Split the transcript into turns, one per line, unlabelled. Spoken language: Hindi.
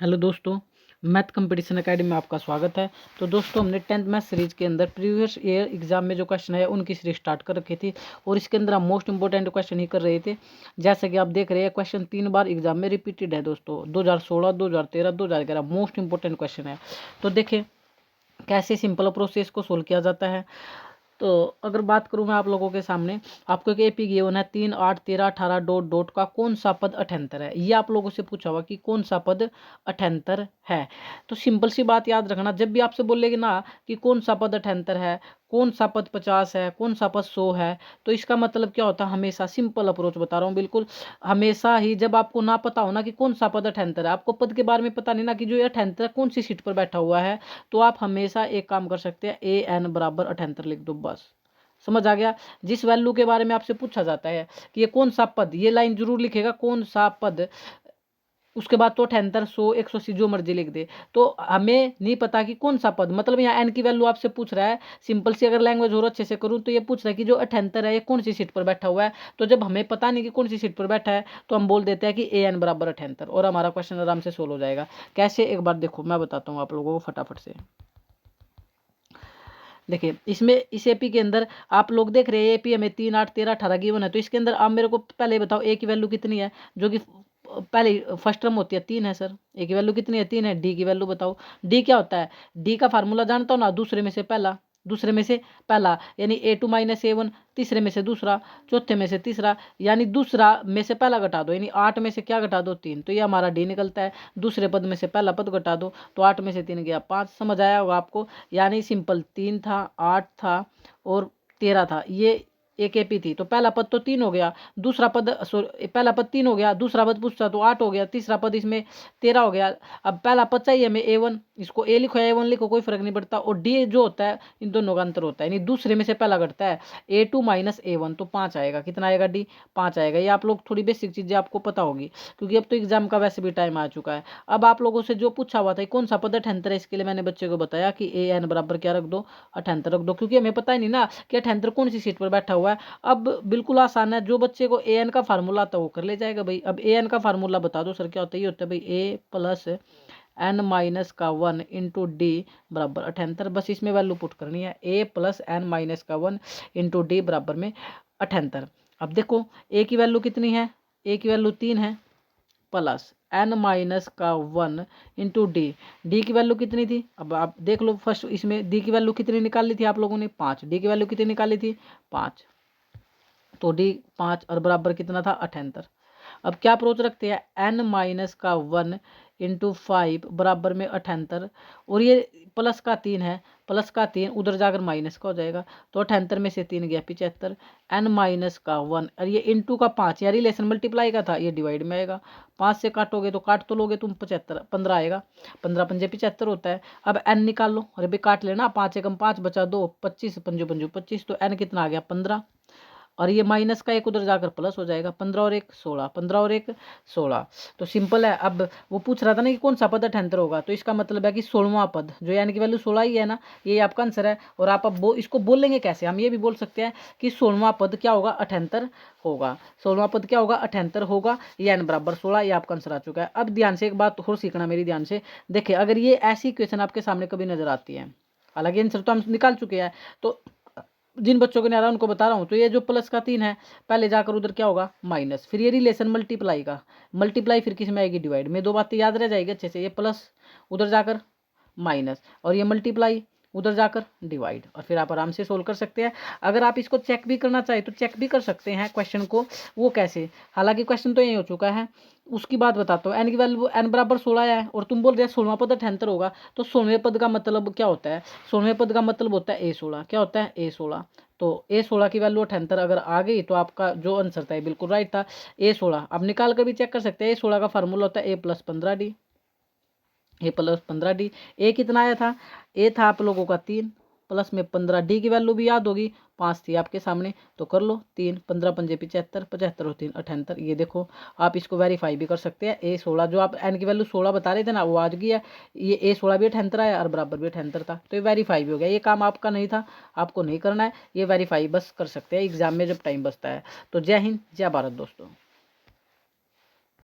हेलो दोस्तों, मैथ कंपटीशन एकेडमी में आपका स्वागत है। तो दोस्तों, हमने 10th मैथ सीरीज के अंदर प्रीवियस ईयर एग्जाम में जो क्वेश्चन है उनकी सीरीज स्टार्ट कर रखी थी और इसके अंदर हम मोस्ट इंपोर्टेंट क्वेश्चन ही कर रहे थे। जैसे कि आप देख रहे हैं, क्वेश्चन 3 बार एग्जाम में रिपीटेड है दोस्तों। 2016, 2013, 2011 मोस्ट इंपोर्टेंट क्वेश्चन है। तो देखें कैसे सिंपल प्रोसेस को सोल्व किया जाता है। तो अगर बात करूं मैं आप लोगों के सामने, आपको एक एपी गिवन है 3, 8, 13, 18 डॉट डॉट का कौन सा पद 78 है। ये आप लोगों से पूछा हुआ कि कौन सा पद 78 है। तो सिंपल सी बात याद रखना, जब भी आपसे बोलेगी ना कि कौन सा पद 78 है, कौन सा पद 50 है, कौन सा पद 100 है, तो इसका मतलब क्या होता है। हमेशा सिंपल अप्रोच बता रहा हूँ बिल्कुल। हमेशा ही जब आपको ना पता हो ना कि कौन सा पद 78 है, आपको पद के बारे में पता नहीं ना कि जो ये 78 कौन सी सीट पर बैठा हुआ है, तो आप हमेशा एक काम कर सकते हैं, an बराबर 78 लिख दो, बस। समझ आ गया। जिस वैल्यू के बारे में आपसे पूछा जाता है कि ये कौन सा पद, ये लाइन जरूर लिखेगा कौन सा पद, उसके बाद तो 78, 100, 180 जो मर्जी लिख दे। तो हमें नहीं पता कि कौन सा पद, मतलब यहाँ एन की वैल्यू आपसे पूछ रहा है। सिंपल सी अगर लैंग्वेज और अच्छे से करूँ तो ये पूछ रहा है कि जो 78 है ये कौन सी सीट पर बैठा हुआ है। तो जब हमें पता नहीं कि कौन सी सीट पर बैठा है, तो हम बोल देते हैं कि an बराबर 78 और हमारा क्वेश्चन आराम से सोल्व हो जाएगा। कैसे, एक बार देखो मैं बताता हूँ आप लोगों को फटाफट से। देखिए इसमें इस एपी के अंदर आप लोग देख रहे हैं, एपी हमें 3, 8, 13, 18 गिवन है। तो इसके अंदर आप मेरे को पहले बताओ ए की वैल्यू कितनी है, जो कि पहले फर्स्ट टर्म होती है 3 है सर। ए की वैल्यू कितनी है, 3 है। डी की वैल्यू बताओ। डी क्या होता है, डी का फार्मूला जानता हो ना, दूसरे में से पहला, दूसरे में से पहला, यानी a2 माइनस a1, तीसरे में से दूसरा, चौथे में से तीसरा, यानी दूसरा में से पहला घटा दो, यानी 8 में से क्या घटा दो, 3, तो ये हमारा डी निकलता है। दूसरे पद में से पहला पद घटा दो, तो 8 में से 3 गया 5। समझ आया होगा आपको। यानी सिंपल 3 था, 8 था और 13 था। ये एक एपी थी। तो पहला पद तो 3 हो गया, दूसरा पद पहला पद 3 हो गया, दूसरा पद पूछता तो 8 हो गया, तीसरा पद इसमें 13 हो गया। अब पहला पद चाहिए हमें a1, इसको a लिखो या a1 लिखो, कोई फर्क नहीं पड़ता। और डी जो होता है इन दोनों का अंतर होता है, यानी दूसरे में से पहला घटता है। a2 माइनस a1, तो 5 आएगा। कितना आएगा, डी 5 आएगा। ये आप लोग थोड़ी बेसिक चीज़ें आपको पता होगी, क्योंकि अब तो एग्जाम का वैसे भी टाइम आ चुका है। अब आप लोगों से जो पूछा हुआ था कौन सा पद 78 है, इसके लिए मैंने बच्चे को बताया कि an बराबर क्या रख दो, 78 रख दो, क्योंकि हमें पता ही नहीं ना कि 78 कौन सी सीट पर बैठा हुआ है। अब बिल्कुल आसान है, जो बच्चे को an का फार्मूला आता है वो कर ले जाएगा भाई। अब an का फार्मूला बता दो सर, क्या होता है। ये होता है भाई a प्लस n माइनस का 1 इंटू डी बराबर 78। बस इसमें वैल्यू पुट करनी है, a प्लस n माइनस का 1 इंटू डी बराबर में 78। अब देखो a की वैल्यू कितनी है, a की वैल्यू 3 है, प्लस n माइनस का 1 इंटू डी, डी की वैल्यू कितनी थी। अब आप देख लो, फर्स्ट इसमें डी की वैल्यू कितनी निकाली थी आप लोगों ने, 5। डी की वैल्यू कितनी निकाली थी, 5। तो डी 5 और बराबर कितना था, 78। अब क्या अप्रोच रखते हैं, n माइनस का 1 इंटू 5 बराबर में 78, और ये प्लस का 3 है, प्लस का 3 उधर जाकर माइनस का हो जाएगा, तो 78 में से 3 गया 75, n माइनस का 1 और ये इंटू का 5, यार रिलेशन मल्टीप्लाई का था, ये डिवाइड में आएगा। 5 से काटोगे तो काट तो लोगे तुम, 75 15 आएगा, 15 पंजे 75 होता है। अब n निकाल लो, अरे भाई काट लेना, 5 एकम 5 बचा 2, 25 पंजो पंजो 25, तो n कितना आ गया, 15। और ये माइनस का एक उधर जाकर प्लस हो जाएगा, 15 और 1 16, 15 और 1 16। तो सिंपल है। अब वो पूछ रहा था ना कि कौन सा पद 78 होगा, तो इसका मतलब है कि 16वां पद, जो यानी कि वैल्यू 16 ही है ना, ये आपका आंसर है। और आप अब इसको बोलेंगे कैसे, हम ये भी बोल सकते हैं कि 16वां पद क्या होगा, 78 होगा। 16वां पद क्या होगा, 78 होगा। ये n बराबर 16, ये आपका आंसर आ चुका है। अब ध्यान से एक बात और सीखना मेरी ध्यान से। देखिए अगर ये ऐसी क्वेश्चन आपके सामने कभी नजर आती है, हालांकि आंसर तो हम निकाल चुके हैं, तो जिन बच्चों को नहीं आ रहा उनको बता रहा हूँ। तो ये जो प्लस का 3 है, पहले जाकर उधर क्या होगा, माइनस, फिर ये रिलेशन मल्टीप्लाई का, मल्टीप्लाई फिर किस में आएगी, डिवाइड में। दो बातें याद रह जाएगी अच्छे से, ये प्लस उधर जाकर माइनस, और ये मल्टीप्लाई उधर जाकर डिवाइड, और फिर आप आराम से सोल्व कर सकते हैं। अगर आप इसको चेक भी करना चाहे तो चेक भी कर सकते हैं क्वेश्चन को। वो कैसे, हालांकि क्वेश्चन तो यही हो चुका है, उसकी बात बताता हूँ। एन की वैल्यू n बराबर 16 है, और तुम बोल रहे हैं 16वां पद 78 होगा, तो 16वें पद का मतलब क्या होता है, 16वें पद का मतलब होता है a16। क्या होता है, a16। तो a16 की वैल्यू 78 अगर आ गई तो आपका जो आंसर था बिल्कुल राइट था, a16। आप निकाल कर भी चेक कर सकते हैं, a16 का फार्मूला होता है a plus 15d, A plus 15d। ए कितना आया था, ए था आप लोगों का 3 प्लस में 15, डी की वैल्यू भी याद होगी, 5 थी आपके सामने, तो कर लो 3 15 पंजे 75, 75 और 3 78। ये देखो आप इसको वेरीफाई भी कर सकते हैं। a16 जो आप n की वैल्यू 16 बता रहे थे ना, वो आ गई है। ये a16 भी 78 है और बराबर भी 78 था, तो ये वेरीफाई भी हो गया। ये काम आपका नहीं था, आपको नहीं करना है, ये वेरीफाई बस कर सकते हैं एग्जाम में जब टाइम बचता है। तो जय हिंद, जय भारत दोस्तों।